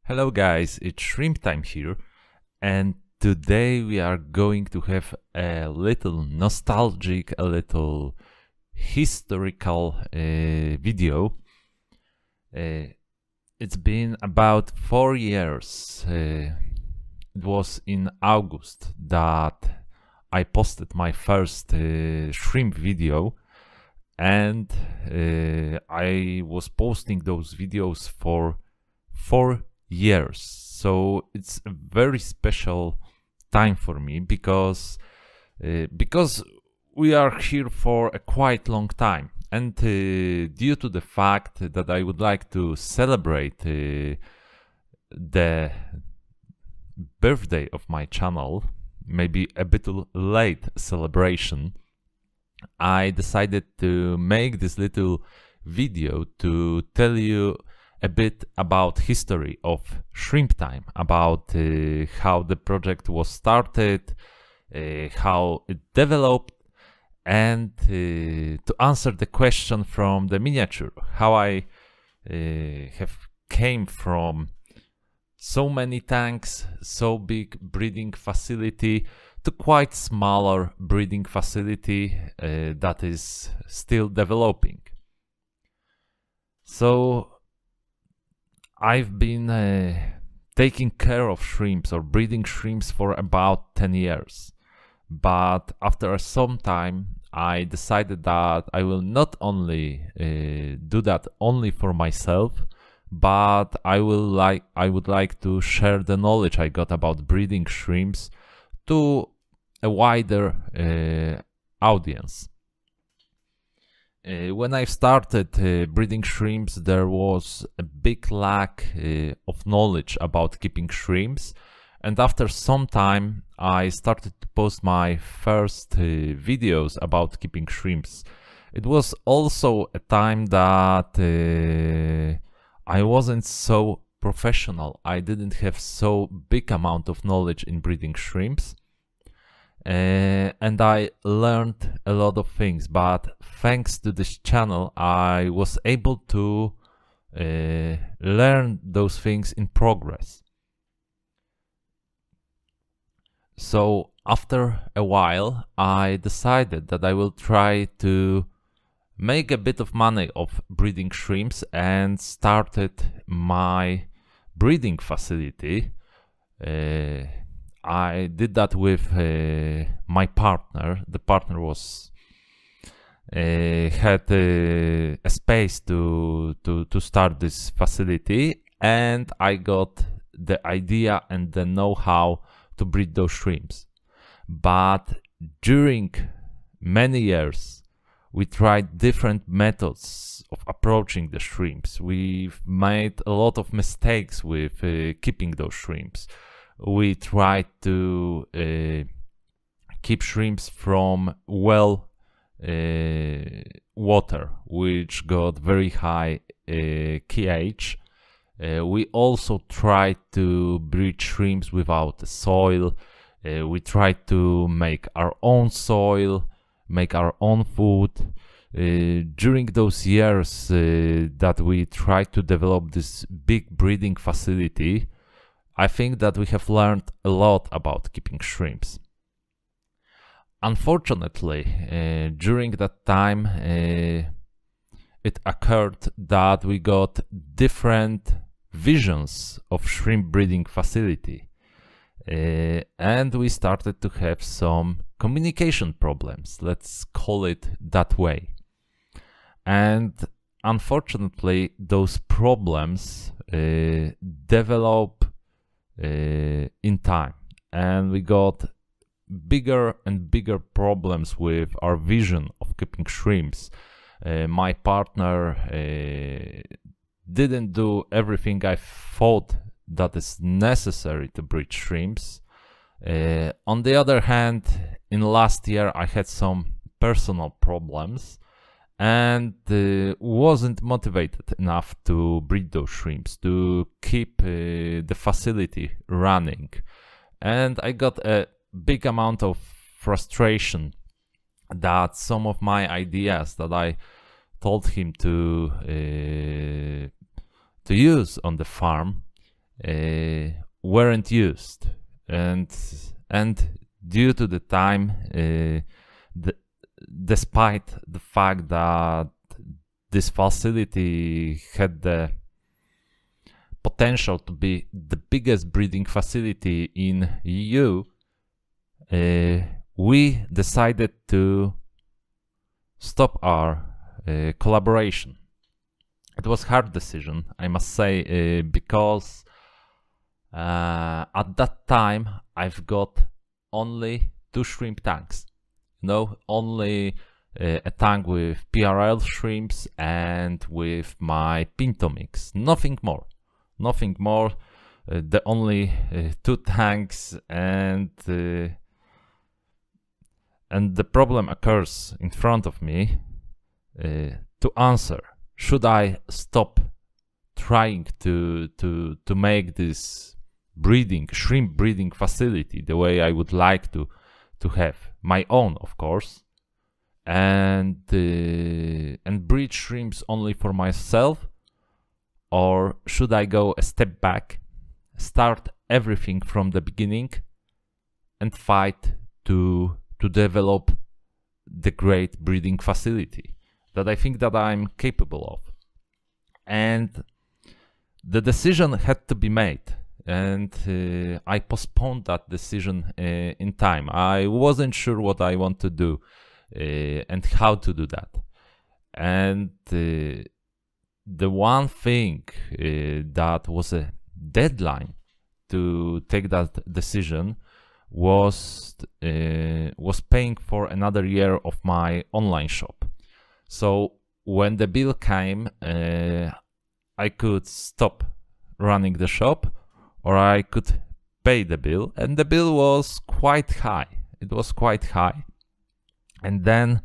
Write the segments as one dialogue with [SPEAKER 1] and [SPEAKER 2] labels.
[SPEAKER 1] Hello guys, it's Shrimp Time here, and today we are going to have a little nostalgic, a little historical video. It's been about 4 years. It was in August that I posted my first shrimp video, and I was posting those videos for 4 years. So it's a very special time for me because we are here for a quite long time, and due to the fact that I would like to celebrate the birthday of my channel, maybe a bit late celebration, I decided to make this little video to tell you a bit about history of Shrimp Time, about how the project was started, how it developed, and to answer the question from the miniature, how I have came from so many tanks, so big breeding facility, to quite smaller breeding facility that is still developing. So I've been taking care of shrimps or breeding shrimps for about 10 years. But after some time, I decided that I will not only do that only for myself, but I would like to share the knowledge I got about breeding shrimps to a wider audience. When I started breeding shrimps, there was a big lack of knowledge about keeping shrimps, and after some time I started to post my first videos about keeping shrimps. It was also a time that I wasn't so professional. I didn't have so big amount of knowledge in breeding shrimps. And I learned a lot of things, but thanks to this channel I was able to learn those things in progress. So after a while I decided that I will try to make a bit of money of breeding shrimps and started my breeding facility. I did that with my partner. The partner was had a space to start this facility, and I got the idea and the know-how to breed those shrimps. But during many years, we tried different methods of approaching the shrimps. We've made a lot of mistakes with keeping those shrimps. We tried to keep shrimps from well water, which got very high pH. We also tried to breed shrimps without soil. We tried to make our own soil, make our own food. During those years that we tried to develop this big breeding facility, I think that we have learned a lot about keeping shrimps. Unfortunately, during that time, it occurred that we got different visions of shrimp breeding facility, and we started to have some communication problems, let's call it that way. And unfortunately, those problems develop in time, and we got bigger and bigger problems with our vision of keeping shrimps. My partner didn't do everything I thought that is necessary to breed shrimps. On the other hand, in last year I had some personal problems and wasn't motivated enough to breed those shrimps, to keep the facility running. And I got a big amount of frustration that some of my ideas that I told him to use on the farm weren't used, and due to the time, despite the fact that this facility had the potential to be the biggest breeding facility in EU, we decided to stop our collaboration. It was a hard decision, I must say, because at that time I've got only 2 shrimp tanks. Only a tank with PRL shrimps and with my pinto mix. Nothing more. Nothing more. The only 2 tanks, and the problem occurs in front of me to answer. Should I stop trying to make this shrimp breeding facility the way I would like to have my own, of course, and breed shrimps only for myself, or should I go a step back, start everything from the beginning, and fight to develop the great breeding facility that I think that I'm capable of? And the decision had to be made, and I postponed that decision in time. I wasn't sure what I want to do and how to do that. And the one thing that was a deadline to take that decision was paying for another year of my online shop. So when the bill came, I could stop running the shop, or I could pay the bill, and the bill was quite high. It was quite high. And then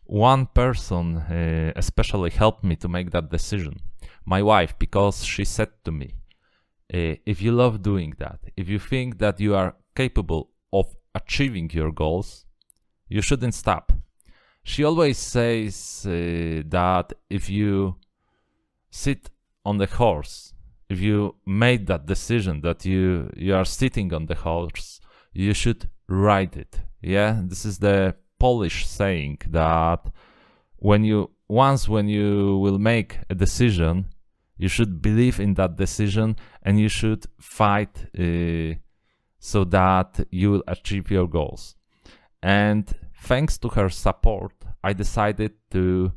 [SPEAKER 1] one person especially helped me to make that decision, my wife, because she said to me, if you love doing that, if you think that you are capable of achieving your goals, you shouldn't stop. She always says that if you sit on the horse, if you made that decision that you are sitting on the horse, you should ride it. Yeah, this is the Polish saying that when you will make a decision, you should believe in that decision, and you should fight so that you will achieve your goals. And thanks to her support, I decided to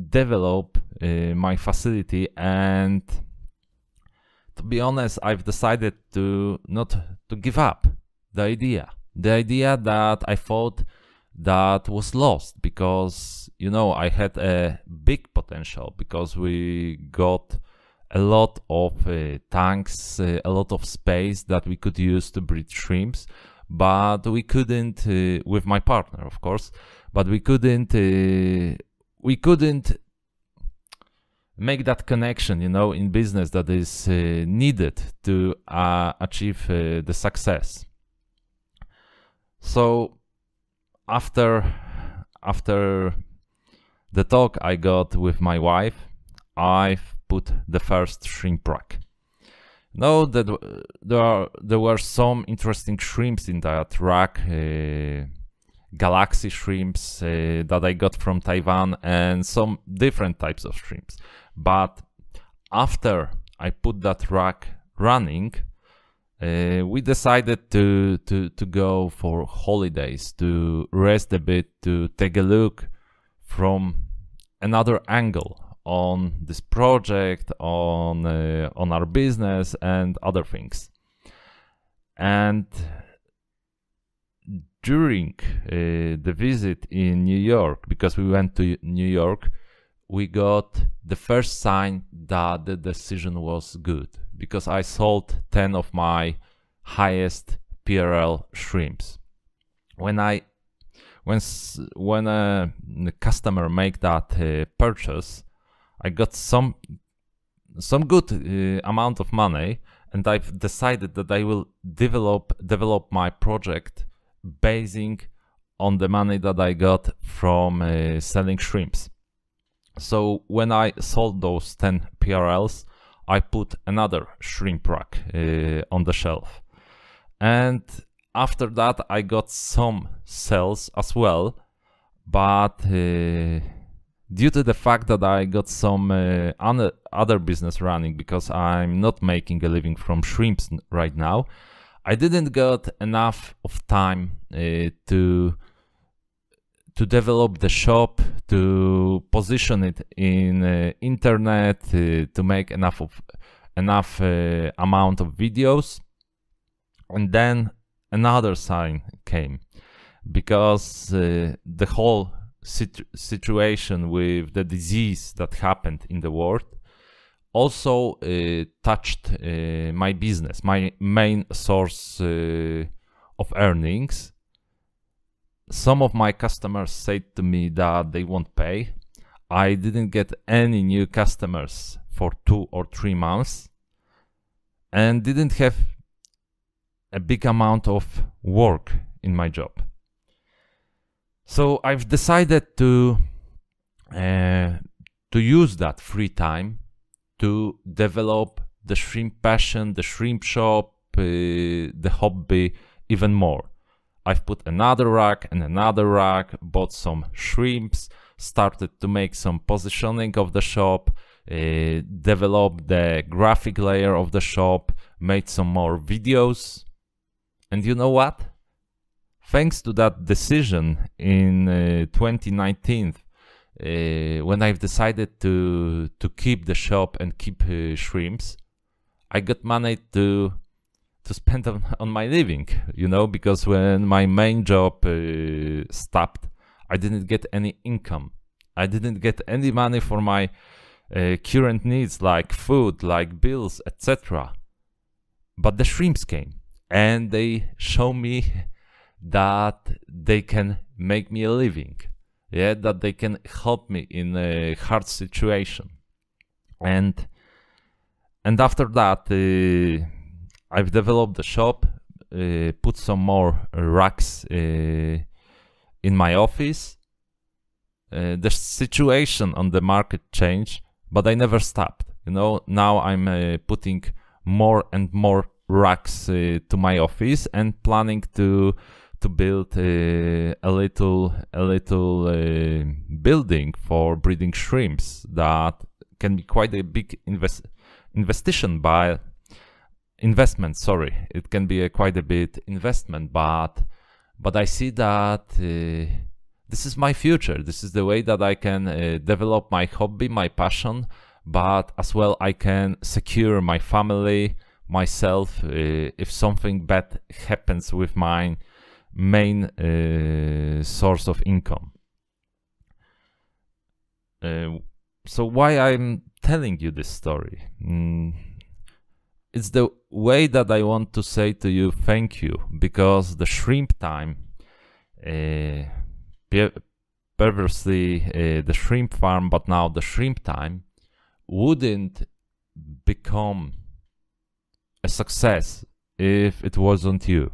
[SPEAKER 1] develop my facility, and to be honest, I've decided not to give up the idea that I thought that was lost, because I had a big potential, because we got a lot of tanks, a lot of space that we could use to breed shrimps, but we couldn't with my partner, of course, but we couldn't make that connection, in business that is needed to achieve the success. So after the talk I got with my wife, I've put the first shrimp rack. Now that there were some interesting shrimps in that rack, galaxy shrimps that I got from Taiwan, and some different types of shrimps. But after I put that rack running, we decided to go for holidays, to rest a bit, to take a look from another angle on this project, on our business and other things. And during the visit in New York, because we went to New York, we got the first sign that the decision was good, because I sold 10 of my highest PRL shrimps. When a customer make that purchase, I got some good amount of money, and I've decided that I will develop my project basing on the money that I got from selling shrimps. So when I sold those 10 PRLs, I put another shrimp rack on the shelf. And after that I got some sales as well, but due to the fact that I got some other business running, because I'm not making a living from shrimps right now, I didn't get enough of time to develop the shop, to position it in internet, to make enough amount of videos. And then another sign came, because the whole situation with the disease that happened in the world also touched my business, my main source of earnings. Some of my customers said to me that they won't pay. I didn't get any new customers for 2 or 3 months and didn't have a big amount of work in my job. So I've decided to use that free time to develop the shrimp passion, the shrimp shop, the hobby even more. I've put another rack and another rack, bought some shrimps, started to make some positioning of the shop, developed the graphic layer of the shop, made some more videos. And you know what? Thanks to that decision in 2019, when I've decided to keep the shop and keep shrimps, I got money to spend on my living, you know, because when my main job stopped, I didn't get any income. I didn't get any money for my current needs like food, like bills, etc. But the shrimps came and they show me that they can make me a living, yeah, that they can help me in a hard situation. And after that, I've developed the shop, put some more racks in my office. The situation on the market changed, but I never stopped. You know, now I'm putting more and more racks to my office and planning to build a little building for breeding shrimps that can be quite a big investment. Sorry, it can be quite a bit investment, but I see that this is my future. This is the way that I can develop my hobby, my passion, but as well I can secure my family, myself, if something bad happens with my main source of income. So why I'm telling you this story? It's the way that I want to say to you thank you, because the shrimp time, previously the shrimp farm, but now the shrimp time, wouldn't become a success if it wasn't you.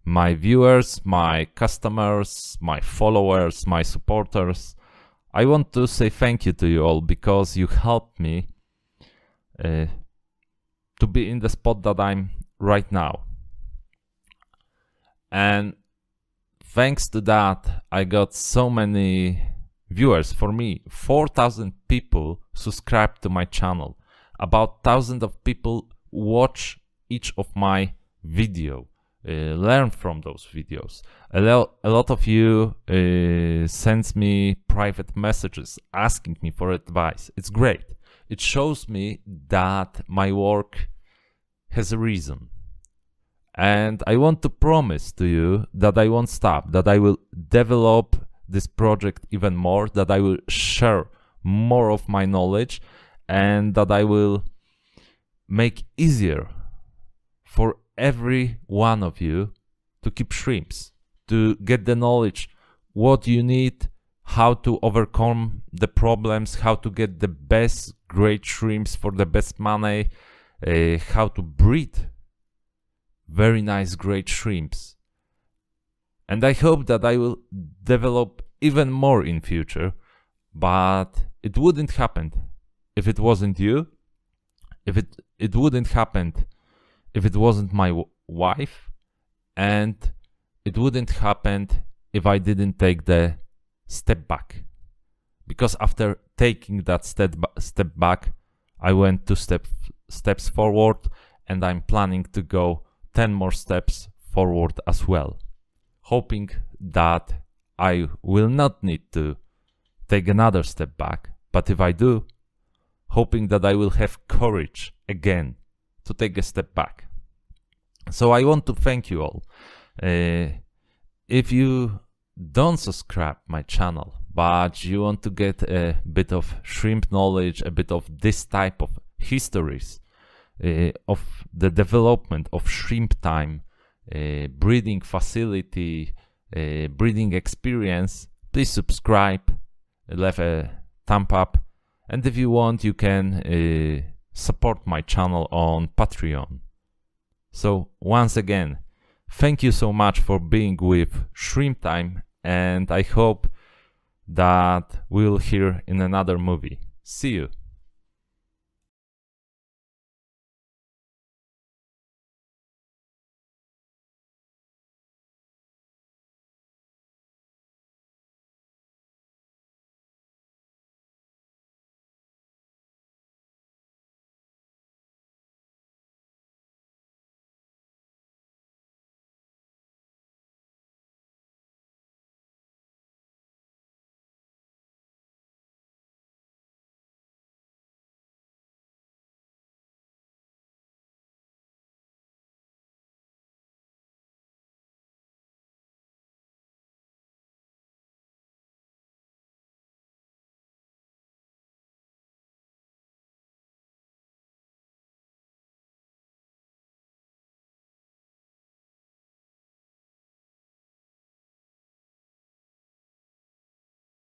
[SPEAKER 1] My viewers, my customers, my followers, my supporters, I want to say thank you to you all, because you helped me to be in the spot that I'm right now. And thanks to that, I got so many viewers. For me, 4,000 people subscribe to my channel. About 1,000 of people watch each of my video, learn from those videos. A lot of you sends me private messages asking me for advice. It's great. It shows me that my work has a reason. And I want to promise to you that I won't stop, that I will develop this project even more, that I will share more of my knowledge, and that I will make easier for every one of you to keep shrimps, to get the knowledge, what you need, how to overcome the problems, how to get the best great shrimps for the best money, how to breed very nice great shrimps. And I hope that I will develop even more in future, but it wouldn't happen if it wasn't you. if it wouldn't happen if it wasn't my wife, and it wouldn't happen if I didn't take the step back. Because after taking that step back, I went 2 steps forward, and I'm planning to go 10 more steps forward as well, hoping that I will not need to take another step back, but if I do, hoping that I will have courage again to take a step back. So I want to thank you all. If you don't subscribe my channel, but you want to get a bit of shrimp knowledge, a bit of this type of histories, of the development of shrimp time, breeding facility, breeding experience, please subscribe, leave a thumb up, and if you want, you can support my channel on Patreon. So once again, thank you so much for being with Shrimp Time, and I hope that we'll hear in another movie. See you!